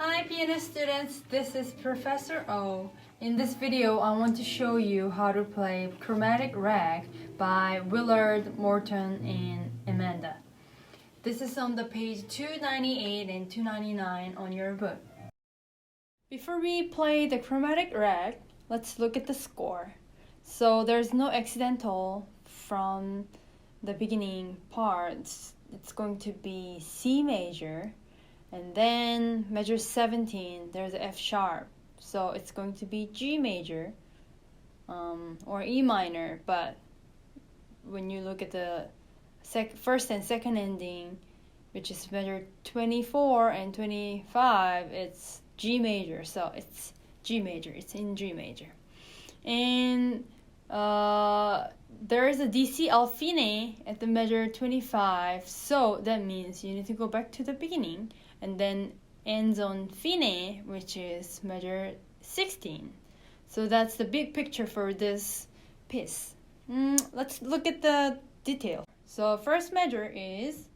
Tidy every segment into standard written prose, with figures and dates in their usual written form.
Hi piano students, this is Professor O. In this video, I want to show you how to play Chromatic Rag by Willard, Morton, and Amanda. This is on the page 298 and 299 on your book. Before we play the Chromatic Rag, let's look at the score. So there's no accidental from the beginning parts. It's going to be C major. And then measure 17, there's F sharp. So it's going to be G major or E minor. But when you look at the first and second ending, which is measure 24 and 25, it's G major. So it's G major. It's in G major. And there is a DC Alfine at the measure 25. So that means you need to go back to the beginning. And then ends on fine, which is measure 16. So that's the big picture for this piece. Let's look at the detail. So first measure is,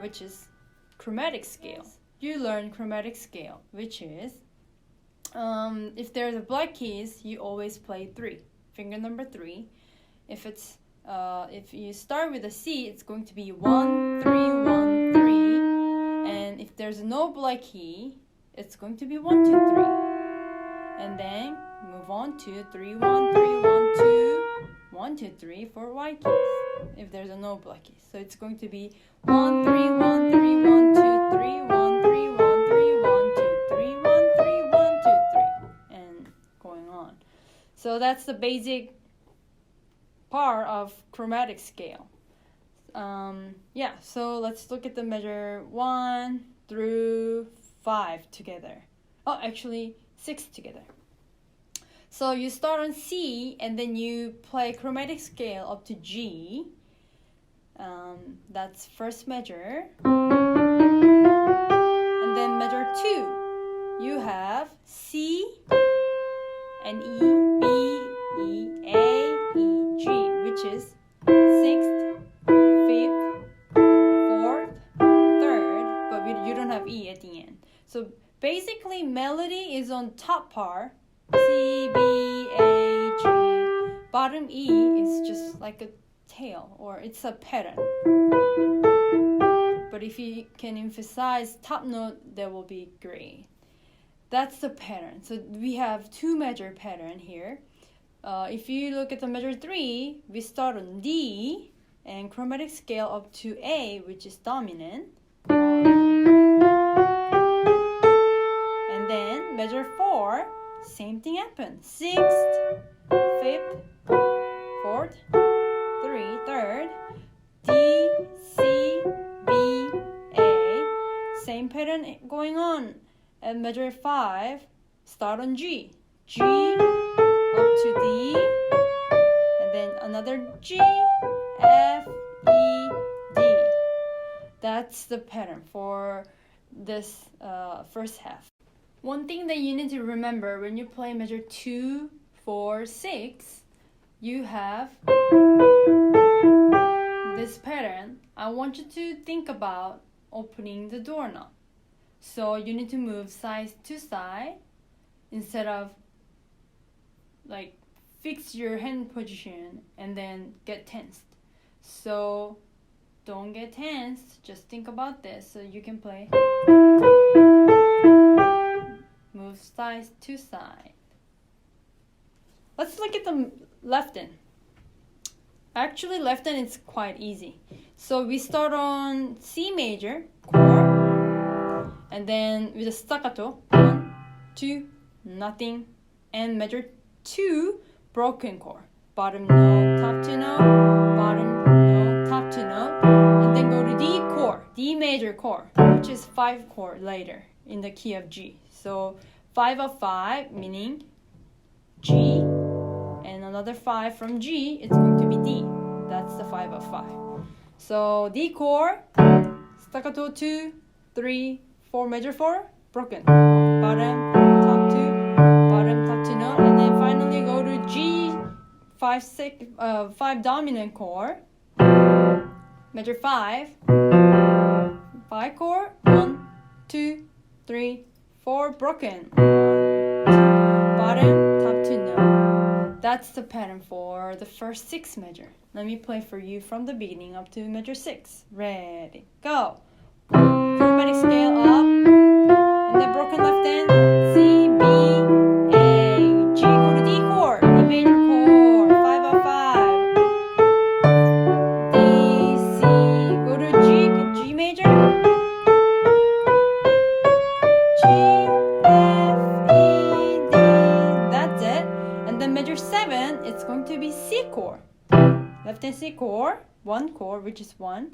which is chromatic scale. You learn chromatic scale, which is, if there's a black keys, you always play 3, finger number 3. If you start with a C, it's going to be 1, 3, 1, 3. And if there's no black key, it's going to be 1, 2, 3. And then move on to 3, 1, 3, 1, 2, 1, 2, 3 for white keys. If there's a no black key. So it's going to be 1, 3, 1, 3, 1, 2, 3, 1, 3, 1, 3, 1, 2, 3, 1, 3, 1, 2, 3. And going on. So that's the basic part of chromatic scale. So let's look at the measure 1 through 5 together. Oh, actually 6 together. So you start on C and then you play chromatic scale up to G. That's first measure. And then measure 2, you have C and E, B, E, A, E, G, which is 6th, 5th, 4th, 3rd, but you don't have E at the end. So basically melody is on top part, C, B, A, G. Bottom E is just like a tail, or it's a pattern. But if you can emphasize top note, that will be great. That's the pattern. So we have 2 measure pattern here. If you look at the measure 3, we start on D and chromatic scale up to A, which is dominant. And then measure 4, same thing happens. 6th, 5th, 4th, 3, 3rd, D, C, B, A. Same pattern going on. And measure 5, start on G. G up to D, and then another G, F, E, D. That's the pattern for this first half. One thing that you need to remember when you play measure 2, 4, 6, you have this pattern. I want you to think about opening the doorknob. So you need to move side to side instead of like fix your hand position and then get tensed. So don't get tensed, just think about this so you can play. Move side to side. Let's look at the left end. Actually left end is quite easy. So we start on C major chord and then with a staccato, 1, 2, nothing, and measure 2, broken chord. Bottom note, top 2 note, bottom note, top 2 note, and then go to D chord, D major chord, which is 5 chord later in the key of G. So 5 of 5, meaning G, and another 5 from G, it's going to be D. That's the 5 of 5. So D chord, staccato 2, 3, 4, measure 4, broken. Bottom, top 2, bottom, top 2 note, and then finally go to G, 5 dominant chord, measure 5 chord, 1, 2, 3, 4, broken. 1, 2, bottom, top 2 note. That's the pattern for the first 6 measure. Let me play for you from the beginning up to measure 6. Ready, go. Chromatic scale up, and then broken left hand, C, B, A, G, go to D chord, E major chord, 5 of 5. D, C, go to G major, G, F, E, D, that's it. And then measure 7, it's going to be C chord. Left hand C chord, 1 chord, which is 1.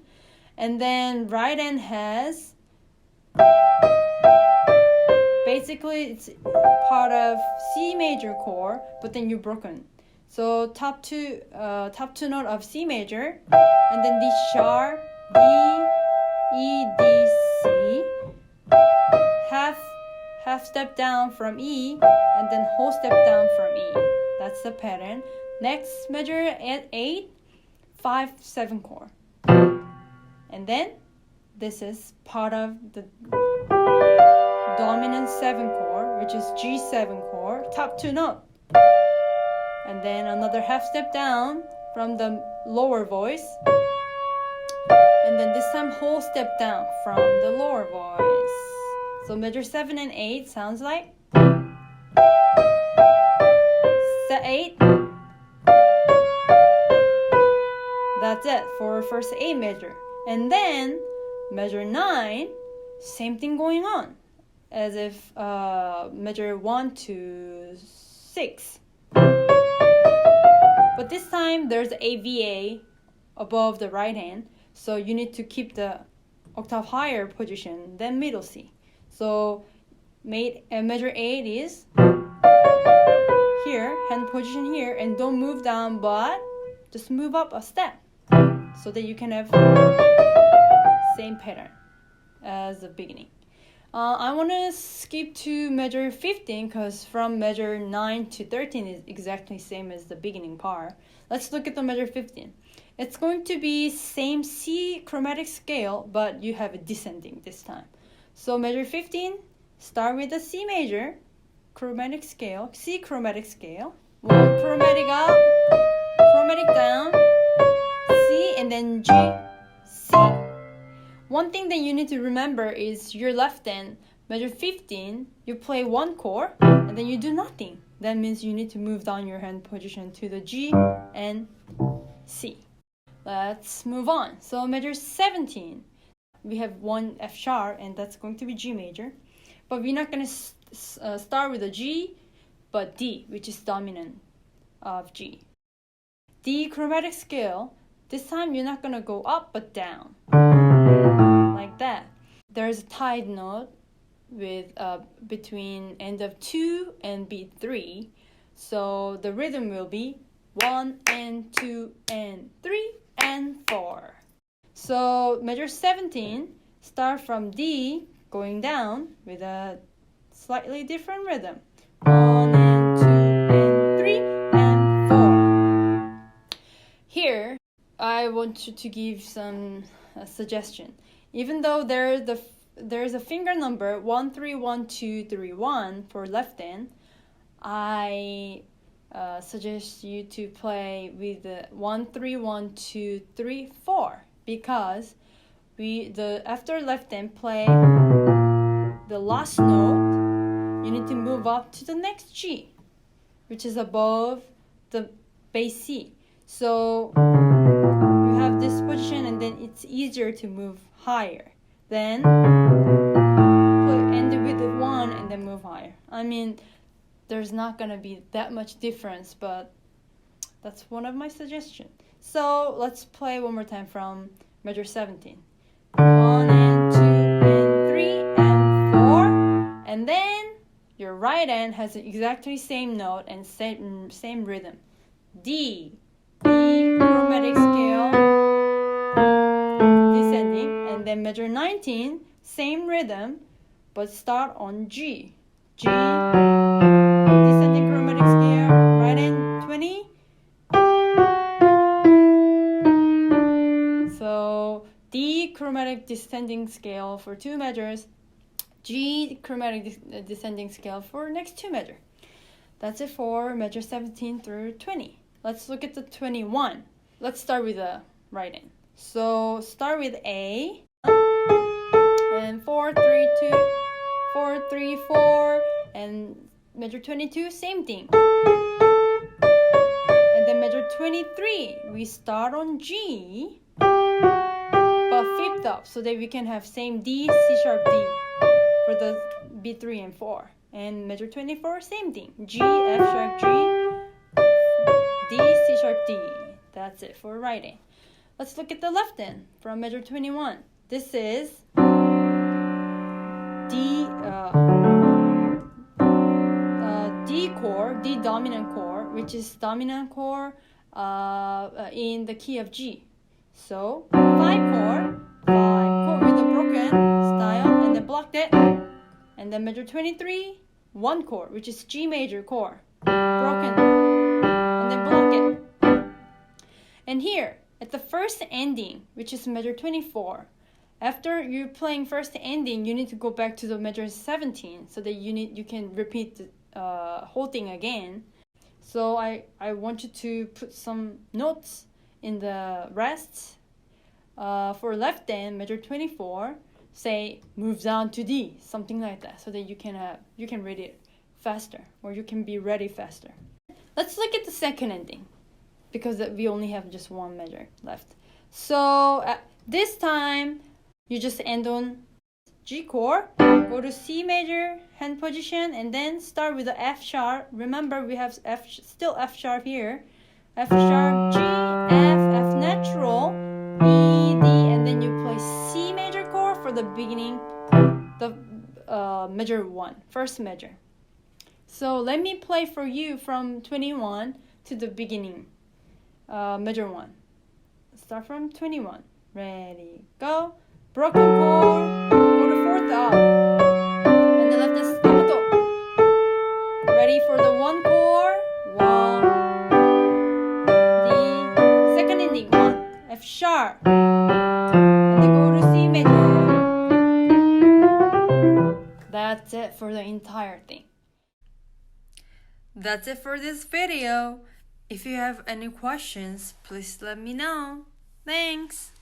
And then right hand has, basically it's part of C major chord, but then you're broken. So top two note of C major, and then D sharp, D, E, D, C, half step down from E, and then whole step down from E. That's the pattern. Next measure at 8, 5, 7 chord. And then this is part of the dominant 7 chord, which is G7 chord, top 2 note. And then another half step down from the lower voice. And then this time whole step down from the lower voice. So measure 7 and 8 sounds like 8. That's it for first 8 measure. And then measure 9, same thing going on as if measure 1 to 6. But this time there's AVA above the right hand, so you need to keep the octave higher position than middle C. So measure 8 is here, hand position here, and don't move down, but just move up a step so that you can have same pattern as the beginning. I want to skip to measure 15 because from measure 9 to 13 is exactly same as the beginning part. Let's look at the measure 15. It's going to be same C chromatic scale, but you have a descending this time. So measure 15, start with the C major chromatic scale, C chromatic scale, 1 chromatic up, chromatic down, C, and then G, C. One thing that you need to remember is your left hand, measure 15, you play 1 chord, and then you do nothing. That means you need to move down your hand position to the G and C. Let's move on. So measure 17, we have 1 F sharp, and that's going to be G major. But we're not going to start with a G, but D, which is dominant of G. D chromatic scale, this time you're not going to go up but down. Like that. There's a tied note with between end of 2 and beat 3. So the rhythm will be 1 and 2 and 3 and 4. So measure 17, start from D going down with a slightly different rhythm. 1 and 2 and 3 and 4. Here, I want you to give some suggestion. Even though there's a finger number 1 3 1 2 3 1 for left hand, I suggest you to play with the 1 3 1 2 3 4 because after left hand play the last note, you need to move up to the next G, which is above the bass C. So you have this position, and then it's easier to move higher. Then end it with the 1 and then move higher. I mean, there's not gonna be that much difference, but that's one of my suggestions. So let's play one more time from measure 17. 1 and 2 and 3 and 4, and then your right hand has exactly same note and same rhythm. D chromatic scale, descending, and then measure 19, same rhythm, but start on G, descending chromatic scale, right hand 20. So D chromatic descending scale for 2 measures, G chromatic descending scale for next two measure. That's it for measure 17 through 20. Let's look at the 21. Let's start with the writing. So start with A and 4 3 2 4 3 4 and measure 22 same thing. And then measure 23 we start on G but fifth up so that we can have same D, C sharp D for the B3 and 4. And measure 24 same thing, G, F sharp G, D, C sharp D. That's it for writing. Let's look at the left end from measure 21. This is D chord, D dominant chord, which is dominant chord in the key of G. So 5 chord with a broken style and then blocked it. And then measure 23, 1 chord, which is G major chord, broken, and then block it. And here, at the first ending, which is measure 24, after you're playing first ending, you need to go back to the measure 17 so that you can repeat the whole thing again. So I want you to put some notes in the rest. For left end, measure 24, say move down to D, something like that, so that you can read it faster or you can be ready faster. Let's look at the second ending because we only have just one measure left. So this time you just end on G chord, go to C major hand position, and then start with the F sharp. Remember we have still F sharp here. F sharp, G, F natural, E, D, and then you play C major chord for the beginning, the measure 1, first measure. So let me play for you from 21 to the beginning, measure 1. Start from 21. Ready, go. Broken chord, go to 4th up, and then left is staccato. Ready for the 1 chord, 1, D, second ending, 1, F sharp, and then go to C major. That's it for the entire thing. That's it for this video. If you have any questions, please let me know. Thanks!